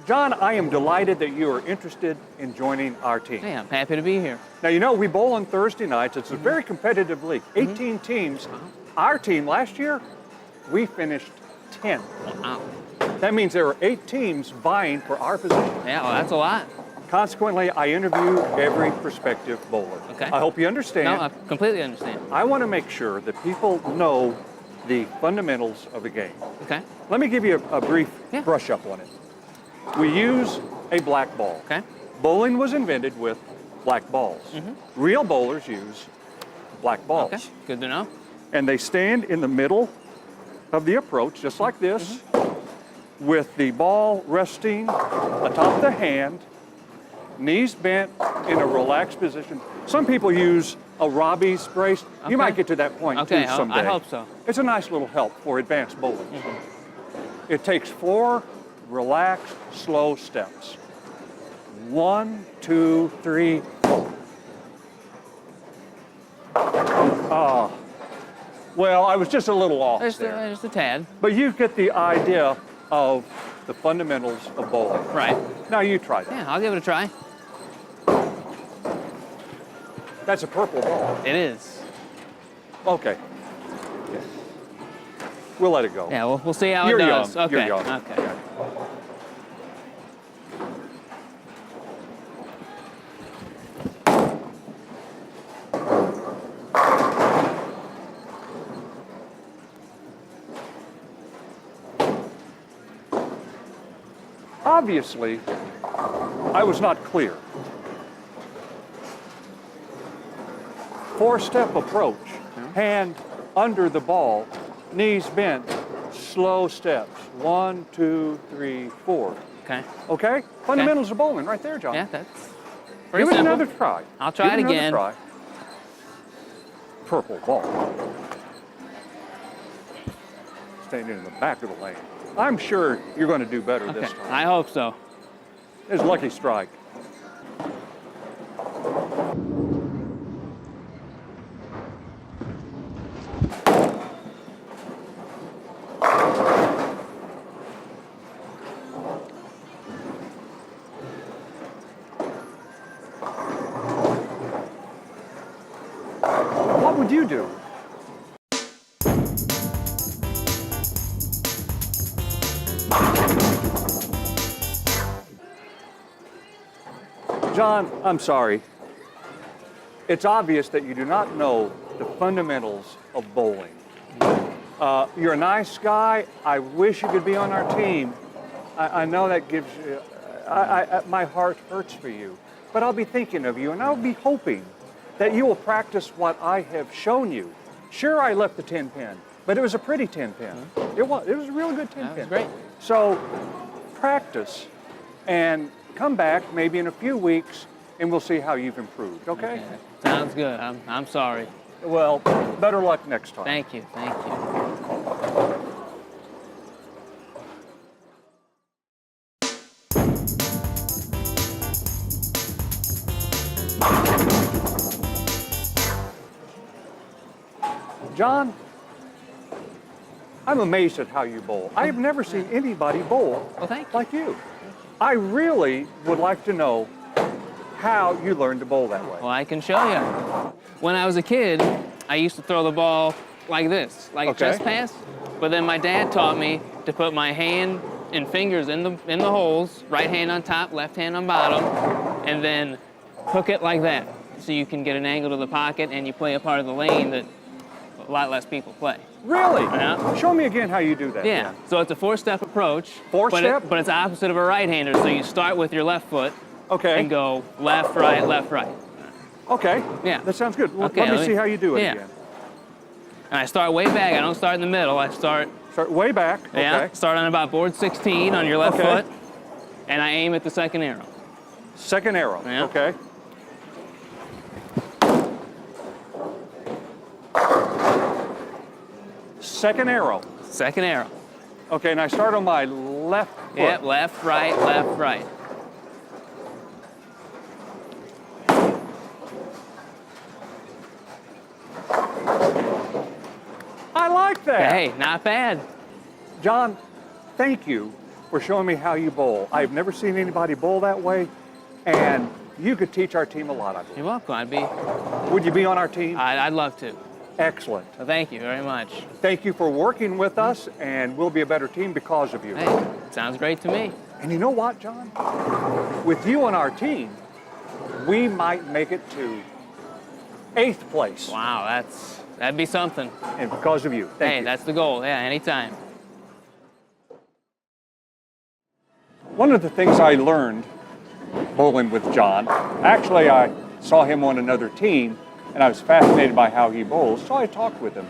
John, I am delighted that you are interested in joining our team. Hey, I'm happy to be here. Now, you know, we bowl on Thursday nights. It's a very competitive league, 18 teams. Our team last year, we finished 10th. Wow. That means there are 8 teams vying for our position. Yeah, well, that's a lot. Consequently, I interview every prospective bowler. Okay. I hope you understand. No, I completely understand. I want to make sure that people know the fundamentals of the game. Okay. Let me give you a brief Yeah. brush up on it. We use a black ball. Okay. Bowling was invented with black balls. Real bowlers use black balls. Okay. Good to know. And they stand in the middle of the approach, just like this, with the ball resting atop the hand, knees bent in a relaxed position. Some people use a Robbie's brace. Okay. You might get to that point Okay, too someday. I hope so. It's a nice little help for advanced bowling. It takes 4 relaxed, slow steps. 1, 2, 3, 4. Well, I was just a little off there. Just a tad. But you get the idea of the fundamentals of bowling. Right. Now you try that. Yeah, I'll give it a try. That's a purple ball. It is. Okay. We'll let it go. Yeah, we'll see how You're it does. young. Okay. You're young. Okay. Yeah. Obviously, I was not clear. 4-step approach, hand under the ball, knees bent, slow steps. 1, 2, 3, 4. Okay. Okay? Fundamentals of bowling right there, John. Yeah, that's pretty Give it simple. another try. I'll try Give it another again. Try. Purple ball. Staying in the back of the lane. I'm sure you're going to do better Okay. this time. I hope so. It's a lucky strike. What would you do? John, I'm sorry. It's obvious that you do not know the fundamentals of bowling. You're a nice guy. I wish you could be on our team. I know that gives you, my heart hurts for you. But I'll be thinking of you, and I'll be hoping that you will practice what I have shown you. Sure, I left the 10 pin, but it was a pretty 10 pin. It was a really good 10 That pin. was great. So practice and come back maybe in a few weeks, and we'll see how you've improved, okay? Sounds good. I'm sorry. Well, better luck next time. Thank you. Thank you. John, I'm amazed at how you bowl. I have never seen anybody bowl Well, thank you. like you. I really would like to know how you learned to bowl that way. Well, I can show you. When I was a kid, I used to throw the ball like this, like Okay. a chest pass. But then my dad taught me to put my hand and fingers in the holes, right hand on top, left hand on bottom, and then hook it like that. So you can get an angle to the pocket and you play a part of the lane that a lot less people play. Really? Yeah. Show me again how you do that. Yeah, so it's a 4-step approach. 4-step? But it's opposite of a right-hander, so you start with your left foot Okay. and go left, right, left, right. Okay. Yeah. That sounds good. Okay, Let me let see me- how you do it yeah. again. And I start way back, I don't start in the middle, I start, Start way back. yeah, Okay. start on about board 16 on your left Okay. foot, and I aim at the second arrow. Second arrow. Yeah. Okay. Second arrow. Second arrow. Okay, and I start on my left foot. Yep, left, right, left, right. I like that. Hey, not bad. John, thank you for showing me how you bowl. I've never seen anybody bowl that way, and you could teach our team a lot, I believe. You're welcome. Would you be on our team? I'd love to. Excellent. Well, thank you very much. Thank you for working with us, and we'll be a better team because of you. Hey, sounds great to me. And you know what, John? With you on our team, we might make it to 8th place. Wow, that'd be something. And because of you. Thank Hey, you. that's the goal. Yeah, anytime. One of the things I learned bowling with John, actually I saw him on another team, and I was fascinated by how he bowls, so I talked with him.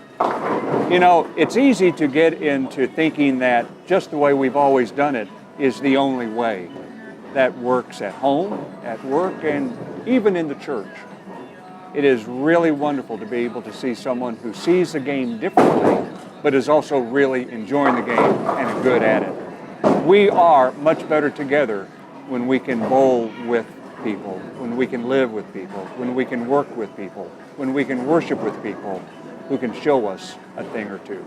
You know, it's easy to get into thinking that just the way we've always done it is the only way that works at home, at work, and even in the church. It is really wonderful to be able to see someone who sees the game differently, but is also really enjoying the game and good at it. We are much better together when we can bowl with people, when we can live with people, when we can work with people, when we can worship with people who can show us a thing or two.